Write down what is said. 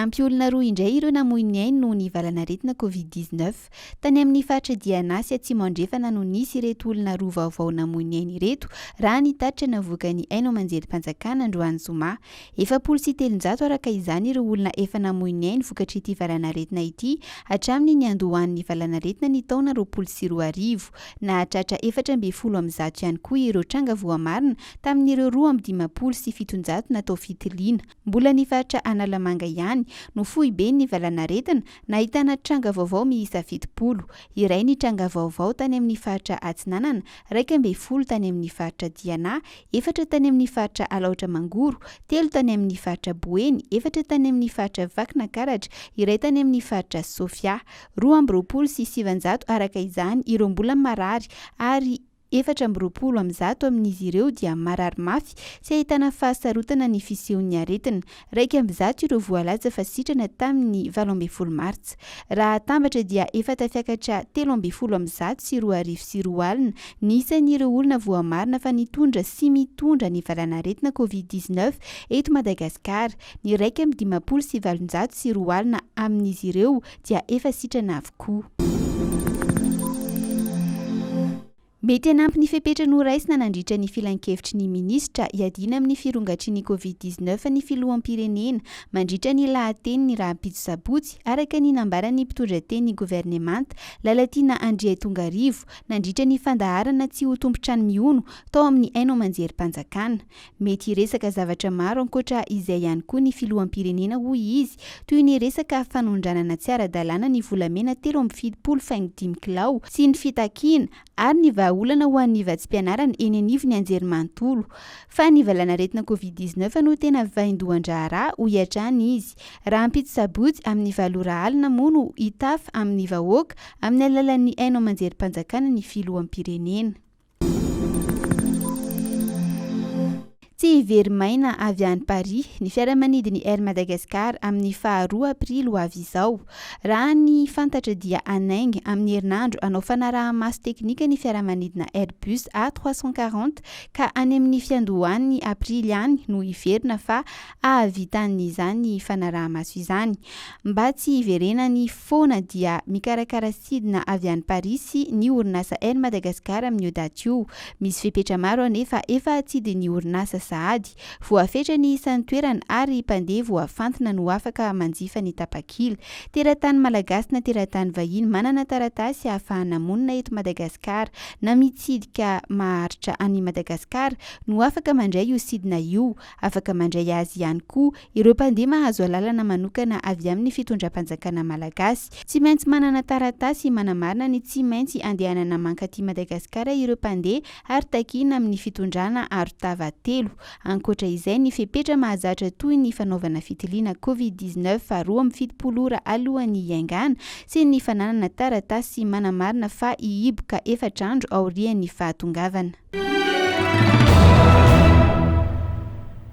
Niampy olona roa indray ireo namoy ny ainy noho ny valanaretina COVID-19. Tany amin'ny faritra hiadiana sy atsimo andrefana no nisy ireto olona roa vaovao namoy ny ainy ireto raha nitatra navoaka ny aino manjerim-panjakana androany zoma. 407 araka izany ireo olona efa namoy ny ainy vokatr'ity valanaretina ity hatramin'ny ny andohan'ny valanaretina ny taona 2020 na hatratra 410 ihany koa ireo tranga voamarina tamin'ireo 217 natao fitiliana. Mbola ny faritra Analamanga ihany no fohy be ny valanaretina nahitana tranga vaovao miisa 70. Iray ny tranga vaovao tany amin'ny faritra Atsinanana, 12 tany amin'ny faritra Diana, 4 tany amin'ny faritra Alaotra Mangoro, 3 tany amin'ny faritra Boeny, 4 tany amin'ny faritra Vakinakaratra, iray tany amin'ny faritra Sofia. 270 araka izany ireo mbola marary ary 410 amin'izy ireo dia marary mafy sy ahitana fahasarotana ny fisehon'ny aretina. 110 ireo voalaza fa sitrana tamin'ny 12 Martsa. Raha tambatra dia efa tafiakatra 13 sy 2 alina ny isan'ireo olona voamarina fa nitondra sy mitondra ny valanaretina COVID-19 eto Madagaskar. Ny 157 sy 2 alina amin'izy ireo dia efa sitrana avokoa. Mety hanampy ny fepetra no raisina nandritra ny filan-kevitry ny minisitra hiadiana amin'ny firongatry ny COVID-19 ny Filoham-pirenena mandritra ny lahateny ny rahampitso sabotsy araka ny nambarany mpitondra teny ny governemanta lalatiana andriay tonga rivo nandritra ny fandaharana tsy ho tompotrano miono tao amin'ny aino manjerim-panjakana. Mety resaka zavatra maro ankoatra izay ihany koa ny Filoham-pirenena hoy izy, toy ny resaka fanondranana tsy ara-dalàna ny volamena 375 kilao sy ny fitakina ary ny Olona ho an'ny vatsim-pianarana eny anivony anjerimanontolo. Fa ny valanaretina COVID-19 no tena vaindohan-draharaha ho iatrany izy. Rahampitso sabotsy amin'ny 7 alina moa no hitafa amin'ny vahoaka amin'ny alalan'ny aino manjerim-panjakana ny Filoham-pirenena. Tsy verimaina avy any Paris, ny fiaramanidiny Air Madagascar amin'ny 2 Aprily ho avy izao. Raha ny fantatra dia anaingy amin'ny herinandro anao fanaraha-maso teknika ny fiaramanidina Airbus A340 ka any amin'ny fiandohan'ny Aprily any no hiverina fa ahavitan'izany fanaraha-maso izany. Mba tsy hiverena ny foana dia mikarakara sidina avy any Paris sy ny orinasa Air Madagascar amin'ny daty io. Misy fepetra maro anefa efa atsidiny ny orinasa sahady, voafetra ny isan'ny toerana ary mpandeha voafantina no afaka manjifa ny tapakila. Teratany malagasy na teratany vahiny manana taratasy ahafahana monina eto Madagaskar na mitsidika maharitra any Madagaskar no afaka mandray io sidina io. Afaka mandray azy ihany koa ireo mpandeha mahazo alalana manokana avy amin'ny fitondram-panjakana malagasy. Tsy maintsy manana taratasy manamarina ny tsy maintsy andehanana mankaty Madagaskar ireo mpandeha ary takina amin'ny fitondrana arotava 3. Ankoatra izay ny fepetra mahazatra toy ny fanaovana fitiliana COVID-19 fa 270 ora alohan'ny hiaingana sy ny fananana taratasy manamarina fa hihiboka 4 andro aorian'ny fahatongavana.